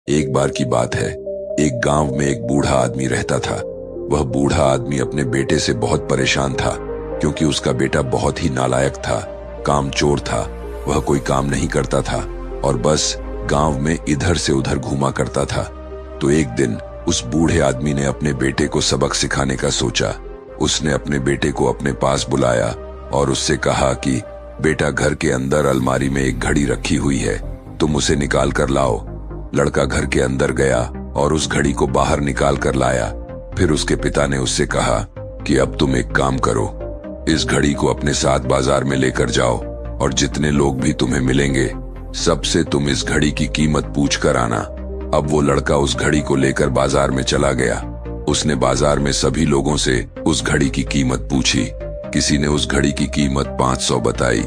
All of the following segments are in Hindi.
एक बार की बात है, एक गांव में एक बूढ़ा आदमी रहता था। वह बूढ़ा आदमी अपने बेटे से बहुत परेशान था, क्योंकि उसका बेटा बहुत ही नालायक था, कामचोर था। वह कोई काम नहीं करता था और बस गांव में इधर से उधर घूमा करता था। तो एक दिन उस बूढ़े आदमी ने अपने बेटे को सबक सिखाने का सोचा। उसने अपने बेटे को अपने पास बुलाया और उससे कहा कि बेटा, घर के अंदर अलमारी में एक घड़ी रखी हुई है, तुम उसे निकाल कर लाओ। लड़का घर के अंदर गया और उस घड़ी को बाहर निकाल कर लाया। फिर उसके पिता ने उससे कहा कि अब तुम एक काम करो, इस घड़ी को अपने साथ बाजार में लेकर जाओ और जितने लोग भी तुम्हें मिलेंगे सबसे तुम इस घड़ी की कीमत पूछ कर आना। अब वो लड़का उस घड़ी को लेकर बाजार में चला गया। उसने बाजार में सभी लोगों से उस घड़ी की कीमत पूछी। किसी ने उस घड़ी की कीमत 500 बताई,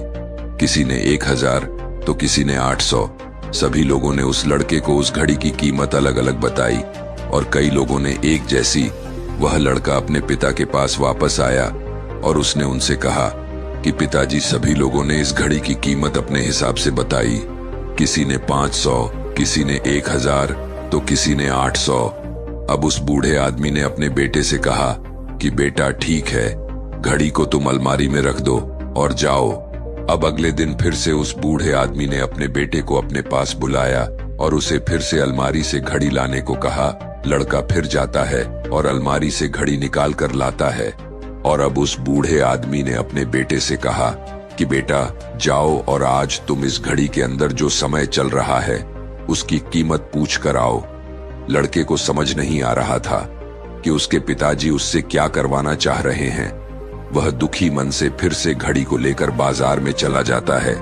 किसी ने 1000 तो किसी ने 800। सभी लोगों ने उस लड़के को उस घड़ी की कीमत अलग अलग बताई और कई लोगों ने एक जैसी। वह लड़का अपने पिता के पास वापस आया और उसने उनसे कहा कि पिताजी, सभी लोगों ने इस घड़ी की कीमत अपने हिसाब से बताई। किसी ने 500, किसी ने 1000 तो किसी ने 800। अब उस बूढ़े आदमी ने अपने बेटे से कहा कि बेटा, ठीक है, घड़ी को तुम अलमारी में रख दो और जाओ। अब अगले दिन फिर से उस बूढ़े आदमी ने अपने बेटे को अपने पास बुलाया और उसे फिर से अलमारी से घड़ी लाने को कहा। लड़का फिर जाता है और अलमारी से घड़ी निकाल कर लाता है। और अब उस बूढ़े आदमी ने अपने बेटे से कहा कि बेटा, जाओ और आज तुम इस घड़ी के अंदर जो समय चल रहा है उसकी कीमत पूछ कर आओ। लड़के को समझ नहीं आ रहा था कि उसके पिताजी उससे क्या करवाना चाह रहे हैं। वह दुखी मन से फिर से घड़ी को लेकर बाजार में चला जाता है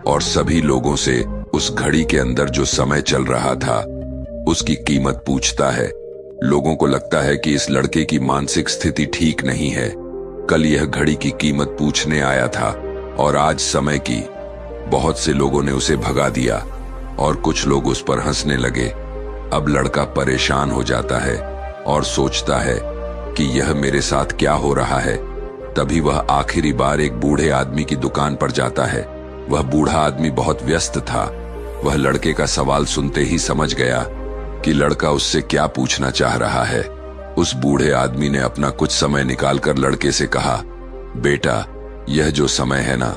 और सभी लोगों से उस घड़ी के अंदर जो समय चल रहा था उसकी कीमत पूछता है। लोगों को लगता है कि इस लड़के की मानसिक स्थिति ठीक नहीं है। कल यह घड़ी की कीमत पूछने आया था और आज समय की। बहुत से लोगों ने उसे भगा दिया और कुछ लोग उस पर हंसने लगे। अब लड़का परेशान हो जाता है और सोचता है कि यह मेरे साथ क्या हो रहा है। तभी वह आखिरी बार एक बूढ़े आदमी की दुकान पर जाता है। वह बूढ़ा आदमी बहुत व्यस्त था। वह लड़के का सवाल सुनते ही समझ गया कि लड़का उससे क्या पूछना चाह रहा है। उस बूढ़े आदमी ने अपना कुछ समय निकालकर लड़के से कहा, बेटा, यह जो समय है ना,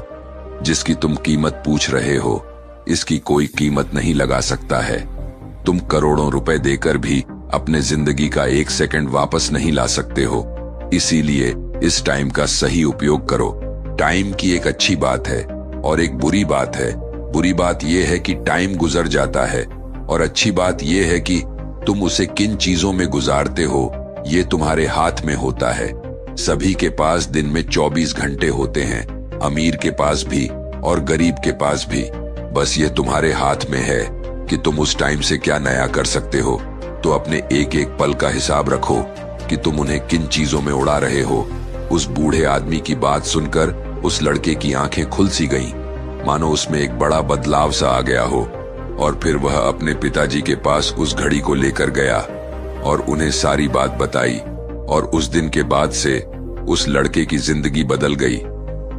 जिसकी तुम कीमत पूछ रहे हो, इसकी कोई कीमत नहीं लगा सकता है। तुम करोड़ों रुपए देकर भी अपने जिंदगी का 1 सेकंड वापस नहीं ला सकते हो। इसीलिए इस टाइम का सही उपयोग करो। टाइम की एक अच्छी बात है और एक बुरी बात है। बुरी बात यह है कि टाइम गुजर जाता है और अच्छी बात यह है कि तुम उसे किन चीजों में गुजारते हो ये तुम्हारे हाथ में होता है। सभी के पास दिन में 24 घंटे होते हैं, अमीर के पास भी और गरीब के पास भी। बस ये तुम्हारे हाथ में है कि तुम उस टाइम से क्या नया कर सकते हो। तो अपने एक एक पल का हिसाब रखो कि तुम उन्हें किन चीजों में उड़ा रहे हो। उस बूढ़े आदमी की बात सुनकर उस लड़के की आंखें खुल सी गईं, मानो उसमें एक बड़ा बदलाव सा आ गया हो। और फिर वह अपने पिताजी के पास उस घड़ी को लेकर गया और उन्हें सारी बात बताई। और उस दिन के बाद से उस लड़के की जिंदगी बदल गई।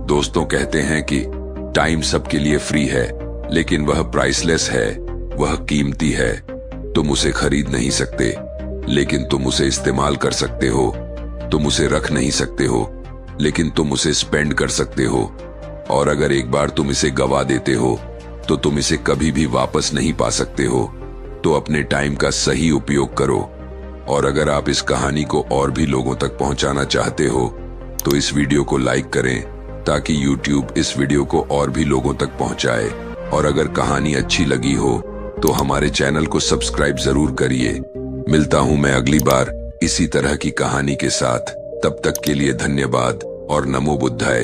दोस्तों कहते हैं कि टाइम सबके लिए फ्री है, लेकिन वह प्राइसलेस है, वह कीमती है। तुम उसे खरीद नहीं सकते, लेकिन तुम उसे इस्तेमाल कर सकते हो। तुम उसे रख नहीं सकते हो, लेकिन तुम उसे स्पेंड कर सकते हो। और अगर एक बार तुम इसे गवा देते हो तो तुम इसे कभी भी वापस नहीं पा सकते हो। तो अपने टाइम का सही उपयोग करो। और अगर आप इस कहानी को और भी लोगों तक पहुंचाना चाहते हो तो इस वीडियो को लाइक करें, ताकि YouTube इस वीडियो को और भी लोगों तक पहुंचाए। और अगर कहानी अच्छी लगी हो तो हमारे चैनल को सब्सक्राइब जरूर करिए। मिलता हूं मैं अगली बार इसी तरह की कहानी के साथ। तब तक के लिए धन्यवाद और नमो बुद्धाय।